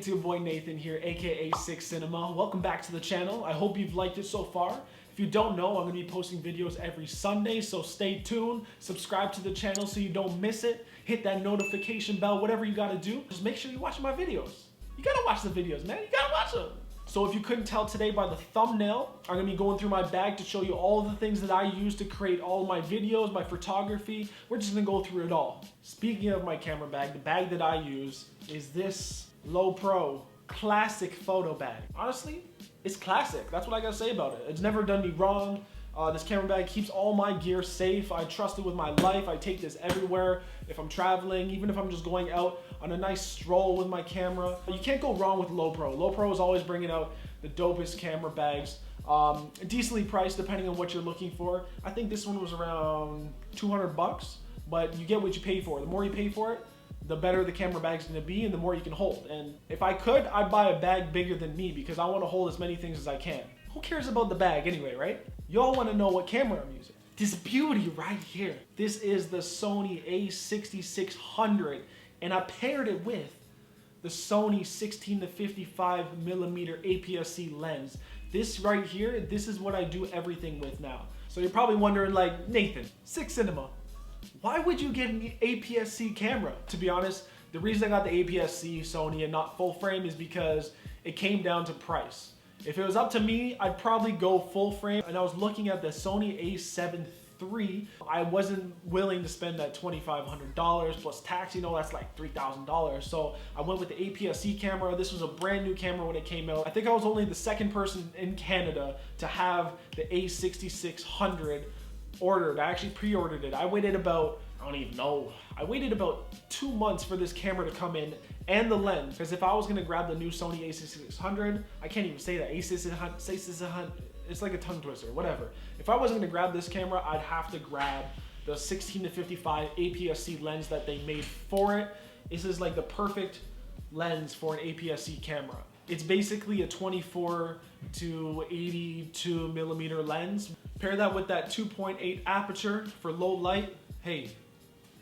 it's your boy Nathan here, aka Six Cinema. Welcome back to the channel. I hope you've liked it so far. If you don't know, I'm going to be posting videos every Sunday, so stay tuned. Subscribe to the channel so you don't miss it. Hit that notification bell, whatever you got to do. Just make sure you're watching my videos. You got to watch the videos, man. You got to watch them. So if you couldn't tell today by the thumbnail, I'm going to be going through my bag to show you all the things that I use to create all my videos, my photography. We're just going to go through it all. Speaking of my camera bag, the bag that I use is this Lowepro classic photo bag. Honestly, it's classic. That's what I gotta say about it. It's never done me wrong. This camera bag keeps all my gear safe. I trust it with my life. I take this everywhere. If I'm traveling, even if I'm just going out on a nice stroll with my camera. You can't go wrong with Lowepro. Lowepro is always bringing out the dopest camera bags. Decently priced depending on what you're looking for. I think this one was around 200 bucks, but you get what you pay for. The more you pay for it, the better the camera bag's gonna be and the more you can hold. And if I could, I'd buy a bag bigger than me because I wanna hold as many things as I can. Who cares about the bag anyway, right? Y'all wanna know what camera I'm using. This beauty right here. This is the Sony A6600 and I paired it with the Sony 16 to 55 millimeter APS-C lens. This right here, this is what I do everything with now. So you're probably wondering like, Nathan, Six Cinema, why would you get an APS-C camera? To be honest, the reason I got the APS-C Sony and not full frame is because it came down to price. If it was up to me, I'd probably go full frame. And I was looking at the Sony A7 III. I wasn't willing to spend that $2,500 plus tax, you know, that's like $3,000. So I went with the APS-C camera. This was a brand new camera when it came out. I think I was only the second person in Canada to have the A6600 ordered. I actually pre-ordered it. I waited about, I don't even know, I waited about 2 months for this camera to come in and the lens, because if I was gonna grab the new Sony A6600, I can't even say that, A6600, it's like a tongue twister, whatever. If I wasn't gonna grab this camera, I'd have to grab the 16 to 55 APS-C lens that they made for it. This is like the perfect lens for an APS-C camera. It's basically a 24 to 82 millimeter lens. Pair that with that 2.8 aperture for low light. Hey,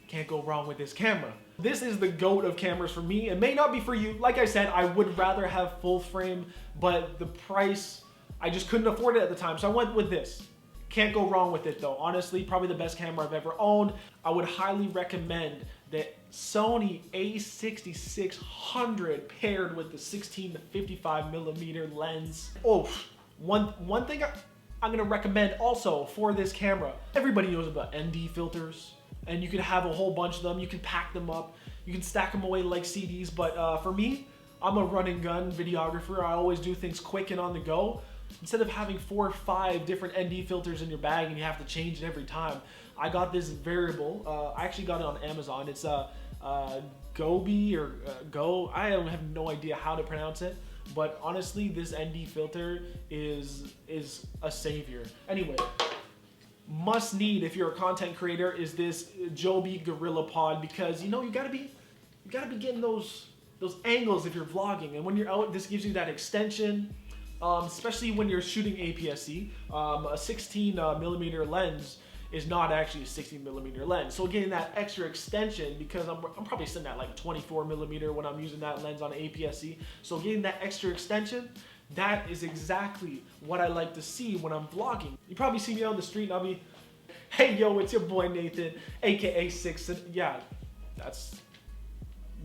can't go wrong with this camera. This is the GOAT of cameras for me. It may not be for you. Like I said, I would rather have full frame, but the price, I just couldn't afford it at the time. So I went with this. Can't go wrong with it though. Honestly, probably the best camera I've ever owned. I would highly recommend the Sony A6600 paired with the 16 to 55 millimeter lens. Oh, one thing I'm gonna recommend also for this camera. Everybody knows about ND filters, and you can have a whole bunch of them. You can pack them up. You can stack them away like CDs. But for me, I'm a run and gun videographer. I always do things quick and on the go. Instead of having 4 or 5 different ND filters in your bag and you have to change it every time, I got this variable. I actually got it on Amazon. It's GOBE or Go. I have no idea how to pronounce it, but honestly, this ND filter is a savior. Anyway, must need if you're a content creator is this Joby GorillaPod, because you know you gotta be getting those angles if you're vlogging, and when you're out, this gives you that extension. Especially when you're shooting APS-C, a 16 millimeter lens is not actually a 16 millimeter lens. So getting that extra extension, because I'm probably sitting at like 24 millimeter when I'm using that lens on APS-C. So getting that extra extension, that is exactly what I like to see when I'm vlogging. You probably see me on the street and I'll be, hey yo, it's your boy Nathan, aka Six. Yeah,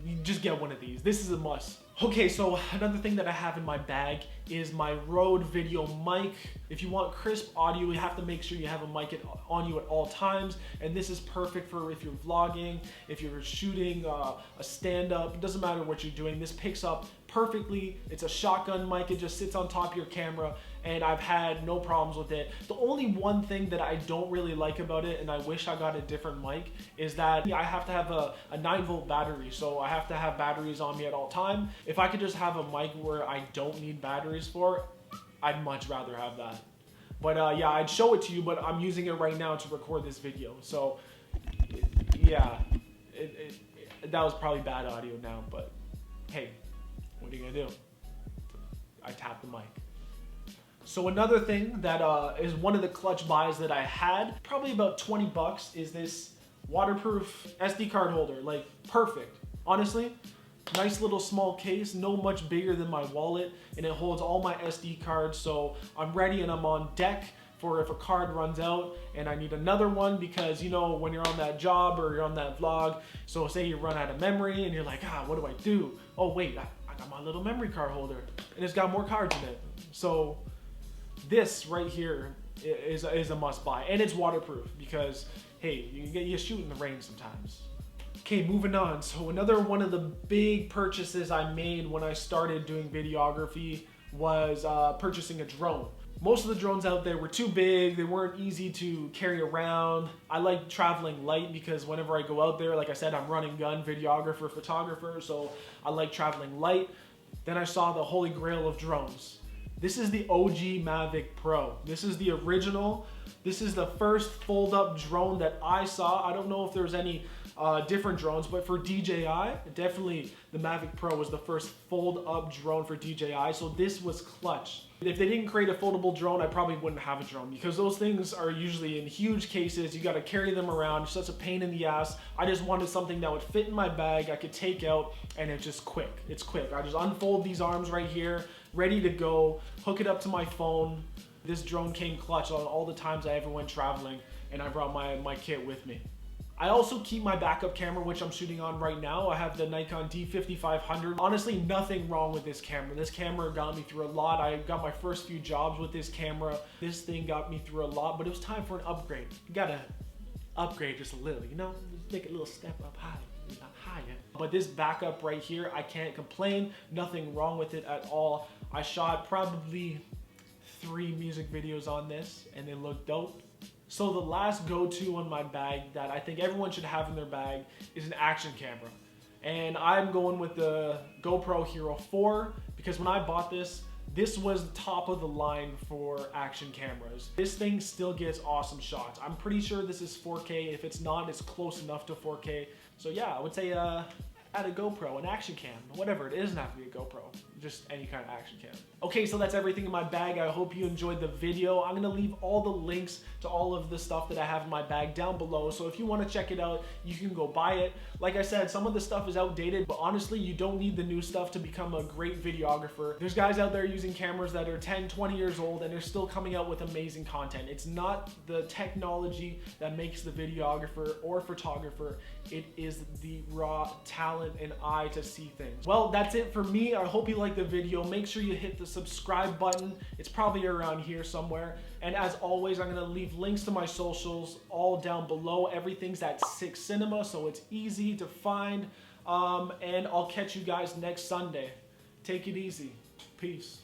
you just get one of these. This is a must. Okay, so another thing that I have in my bag is my Rode video mic. If you want crisp audio, you have to make sure you have a mic on you at all times. And this is perfect for if you're vlogging, if you're shooting a stand-up, it doesn't matter what you're doing. This picks up perfectly. It's a shotgun mic. It just sits on top of your camera, and I've had no problems with it. The only one thing that I don't really like about it, and I wish I got a different mic, is that I have to have a 9-volt battery. So I have to have batteries on me at all time. If I could just have a mic where I don't need batteries for, I'd much rather have that. But yeah, I'd show it to you, but I'm using it right now to record this video. So yeah, that was probably bad audio now, but hey, what are you gonna do? I tapped the mic. So another thing that is one of the clutch buys that I had, probably about 20 bucks, is this waterproof SD card holder. Like, perfect. Honestly, Nice little small case, no much bigger than my wallet, and it holds all my SD cards, so I'm ready and I'm on deck for if a card runs out and I need another one, because you know when you're on that job or you're on that vlog, so say you run out of memory and you're like, what do I do? Oh wait, I got my little memory card holder and it's got more cards in it. So this right here is a must buy, and it's waterproof because hey, you shoot in the rain sometimes. Okay, moving on. So another one of the big purchases I made when I started doing videography was purchasing a drone. Most of the drones out there were too big, they weren't easy to carry around. I like traveling light because whenever I go out there, like I said, I'm running gun, videographer, photographer, so I like traveling light. Then I saw the holy grail of drones. This is the OG Mavic Pro. This is the original. This is the first fold-up drone that I saw. I don't know if there's any different drones, but for DJI, definitely the Mavic Pro was the first fold-up drone for DJI, so this was clutch. If they didn't create a foldable drone, I probably wouldn't have a drone because those things are usually in huge cases. You got to carry them around. It's such a pain in the ass. I just wanted something that would fit in my bag, I could take out, and it's just quick. It's quick. I just unfold these arms right here, ready to go, hook it up to my phone. This drone came clutch on all the times I ever went traveling, and I brought my kit with me. I also keep my backup camera, which I'm shooting on right now. I have the Nikon D5500. Honestly, nothing wrong with this camera. This camera got me through a lot. I got my first few jobs with this camera. This thing got me through a lot, but it was time for an upgrade. You gotta upgrade just a little, you know? Just take a little step up high, not higher. But this backup right here, I can't complain. Nothing wrong with it at all. I shot probably 3 music videos on this, and they look dope. So the last go-to on my bag that I think everyone should have in their bag is an action camera. And I'm going with the GoPro Hero 4 because when I bought this, this was the top of the line for action cameras. This thing still gets awesome shots. I'm pretty sure this is 4K. If it's not, it's close enough to 4K. So yeah, I would say add a GoPro, an action cam, whatever. It doesn't have to be a GoPro, just any kind of action cam. Okay, so that's everything in my bag. I hope you enjoyed the video. I'm gonna leave all the links to all of the stuff that I have in my bag down below, so if you wanna check it out, you can go buy it. Like I said, some of the stuff is outdated, but honestly, you don't need the new stuff to become a great videographer. There's guys out there using cameras that are 10, 20 years old, and they're still coming out with amazing content. It's not the technology that makes the videographer or photographer, it is the raw talent and eye to see things. Well, that's it for me. I hope you liked the video. Make sure you hit the subscribe button. It's probably around here somewhere. And as always, I'm gonna leave links to my socials all down below. Everything's at 6 Cinema, so it's easy to find. And I'll catch you guys next Sunday. Take it easy. Peace.